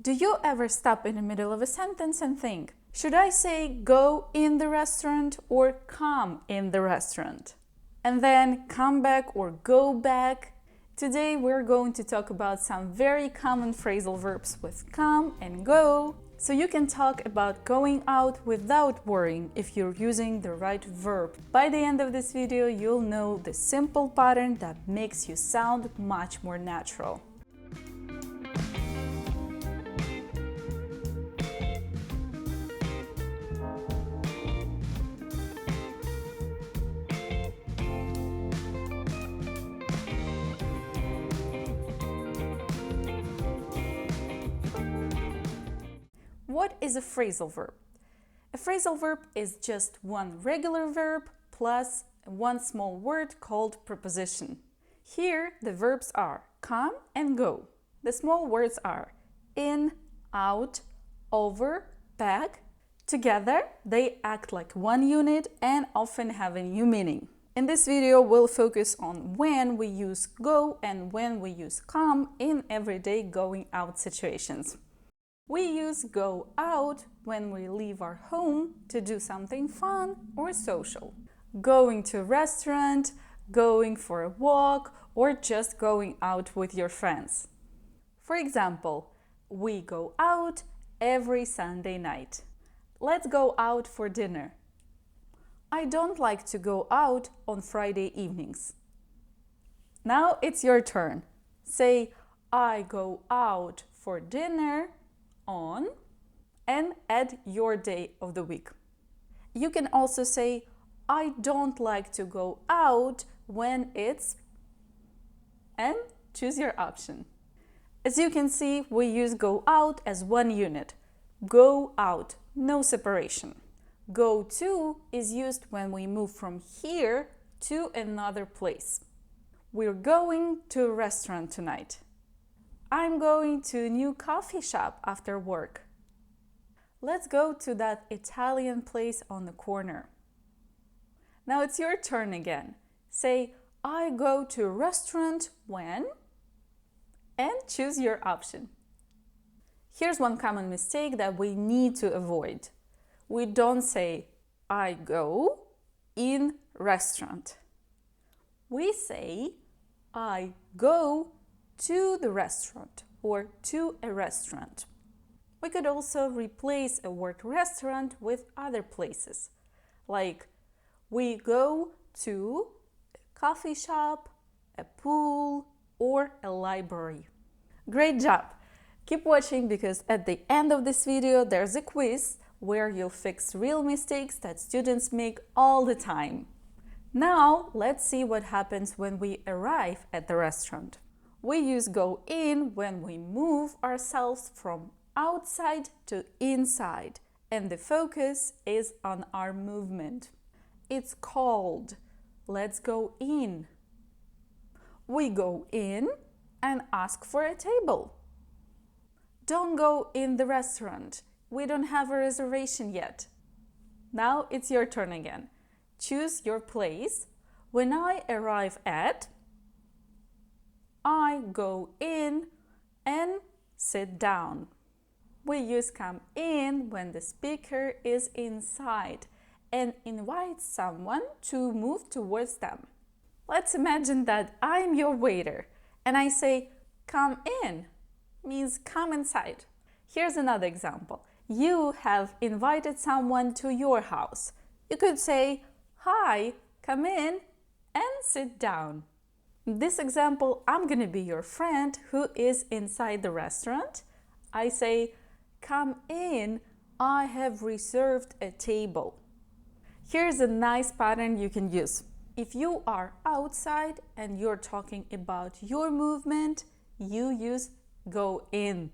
Do you ever stop in the middle of a sentence and think, should I say go in the restaurant or come in the restaurant? And then come back or go back? Today we're going to talk about some very common phrasal verbs with come and go, so you can talk about going out without worrying if you're using the right verb. By the end of this video, you'll know the simple pattern that makes you sound much more natural. What is a phrasal verb? A phrasal verb is just one regular verb plus one small word called preposition. Here, the verbs are come and go. The small words are in, out, over, back. Together, they act like one unit and often have a new meaning. In this video, we'll focus on when we use go and when we use come in everyday going out situations. We use go out when we leave our home to do something fun or social. Going to a restaurant, going for a walk, or just going out with your friends. For example, we go out every Sunday night. Let's go out for dinner. I don't like to go out on Friday evenings. Now it's your turn. Say, I go out for dinner on, and add your day of the week. You can also say, I don't like to go out when it's, and choose your option. As you can see, we use go out as one unit. Go out, no separation. Go to is used when we move from here to another place. We're going to a restaurant tonight. I'm going to a new coffee shop after work. Let's go to that Italian place on the corner. Now it's your turn again. Say, I go to a restaurant when, and choose your option. Here's one common mistake that we need to avoid. We don't say, I go in restaurant. We say, I go to the restaurant or to a restaurant. We could also replace a word restaurant with other places, like we go to a coffee shop, a pool, or a library. Great job! Keep watching because at the end of this video there's a quiz where you'll fix real mistakes that students make all the time. Now let's see what happens when we arrive at the restaurant. We use go in when we move ourselves from outside to inside, and the focus is on our movement. It's called let's go in. We go in and ask for a table. Don't go in the restaurant. We don't have a reservation yet. Now it's your turn again. Choose your place. When I arrive at, I go in and sit down. We use come in when the speaker is inside and invites someone to move towards them. Let's imagine that I'm your waiter and I say, come in, means come inside. Here's another example. You have invited someone to your house. You could say, hi, come in and sit down. In this example, I'm going to be your friend who is inside the restaurant. I say, come in, I have reserved a table. Here's a nice pattern you can use. If you are outside and you're talking about your movement, you use go in.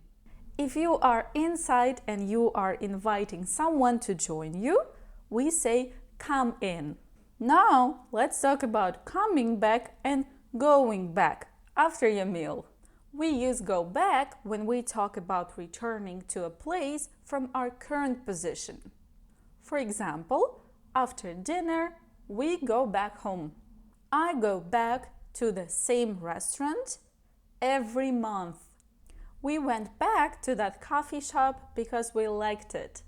If you are inside and you are inviting someone to join you, we say come in. Now, let's talk about coming back and going back after your meal. We use go back when we talk about returning to a place from our current position. For example, after dinner, we go back home. I go back to the same restaurant every month. We went back to that coffee shop because we liked it.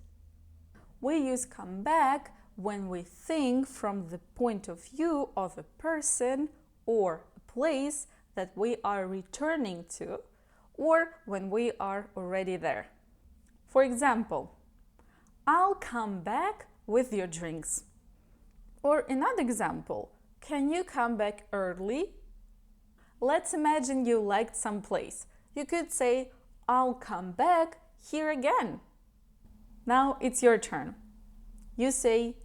We use come back when we think from the point of view of a person or a place that we are returning to, or when we are already there. For example, I'll come back with your drinks. Or another example, can you come back early? Let's imagine you liked some place. You could say, I'll come back here again. Now it's your turn. You say,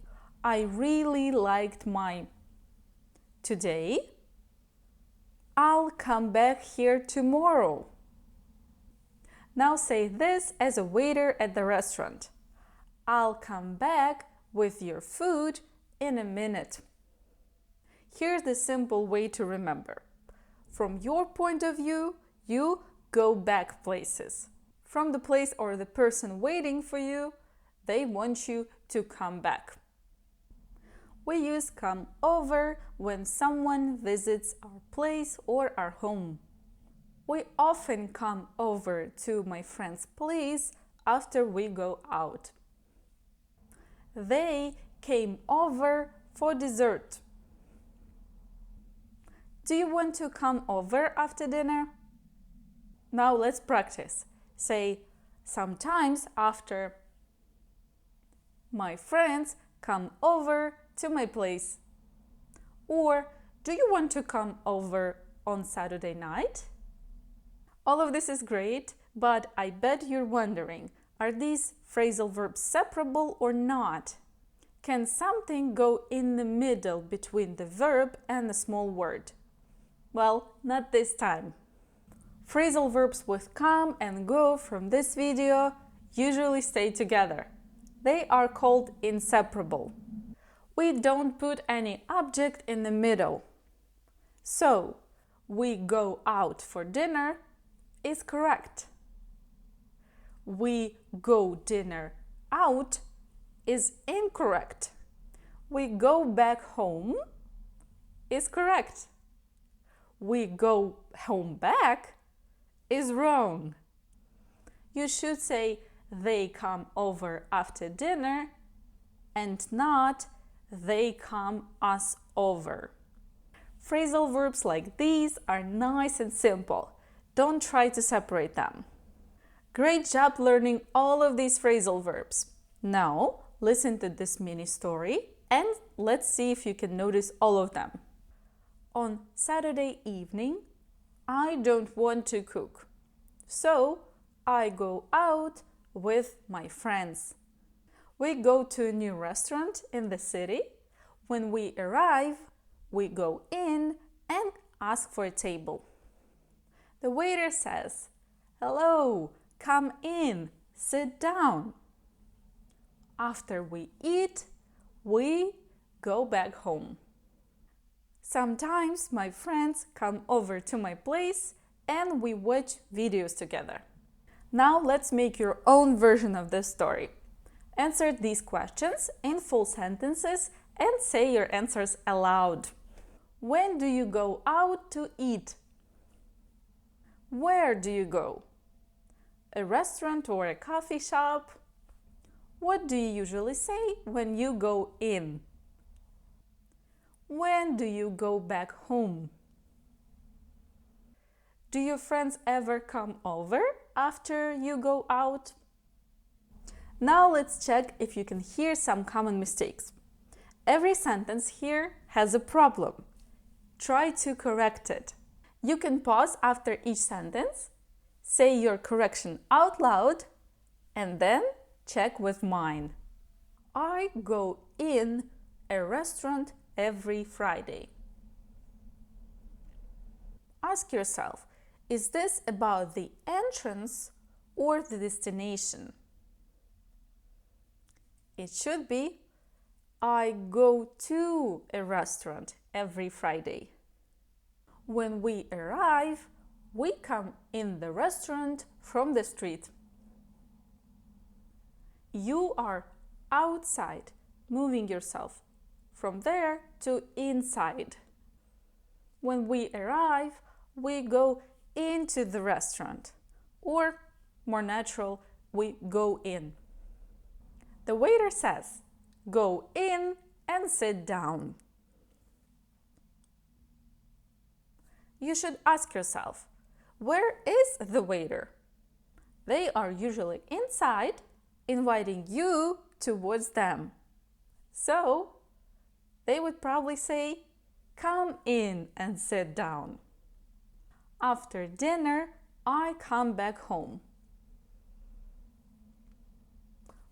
I really liked mine. Today, I'll come back here tomorrow. Now say this as a waiter at the restaurant. I'll come back with your food in a minute. Here's the simple way to remember. From your point of view, you go back places. From the place or the person waiting for you, they want you to come back. We use come over when someone visits our place or our home. We often come over to my friend's place after we go out. They came over for dessert. Do you want to come over after dinner? Now let's practice. Say, sometimes after my friends come over to my place. Or, do you want to come over on Saturday night? All of this is great, but I bet you're wondering, are these phrasal verbs separable or not? Can something go in the middle between the verb and the small word? Well, not this time. Phrasal verbs with come and go from this video usually stay together. They are called inseparable. We don't put any object in the middle. So, we go out for dinner is correct. We go dinner out is incorrect. We go back home is correct. We go home back is wrong. You should say they come over after dinner and not they come us over. Phrasal verbs like these are nice and simple. Don't try to separate them. Great job learning all of these phrasal verbs. Now, listen to this mini story and let's see if you can notice all of them. On Saturday evening, I don't want to cook, so I go out with my friends. We go to a new restaurant in the city. When we arrive, we go in and ask for a table. The waiter says, "Hello, come in, sit down." After we eat, we go back home. Sometimes my friends come over to my place and we watch videos together. Now let's make your own version of this story. Answer these questions in full sentences and say your answers aloud. When do you go out to eat? Where do you go? A restaurant or a coffee shop? What do you usually say when you go in? When do you go back home? Do your friends ever come over after you go out? Now let's check if you can hear some common mistakes. Every sentence here has a problem. Try to correct it. You can pause after each sentence, say your correction out loud, and then check with mine. I go in a restaurant every Friday. Ask yourself, is this about the entrance or the destination? It should be, I go to a restaurant every Friday. When we arrive, we come in the restaurant from the street. You are outside, moving yourself from there to inside. When we arrive, we go into the restaurant or more natural, we go in. The waiter says, "Go in and sit down." You should ask yourself, where is the waiter? They are usually inside, inviting you towards them. So, they would probably say, "Come in and sit down." After dinner, I come back home.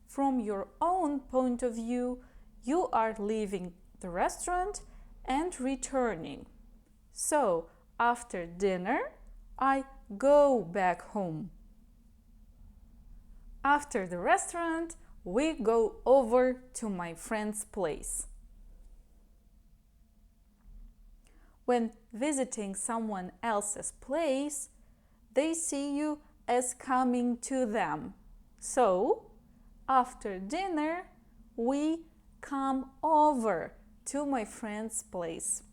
From your own point of view, you are leaving the restaurant and returning. So, after dinner, I go back home. After the restaurant, we go over to my friend's place. When visiting someone else's place, they see you as coming to them. So, after dinner, we come over to my friend's place.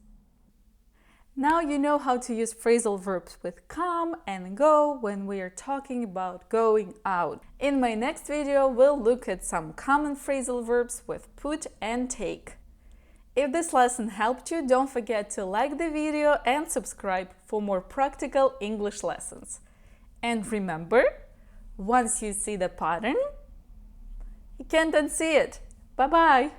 Now you know how to use phrasal verbs with come and go when we are talking about going out. In my next video, we'll look at some common phrasal verbs with put and take. If this lesson helped you, don't forget to like the video and subscribe for more practical English lessons. And remember, once you see the pattern, you can't unsee it. Bye-bye!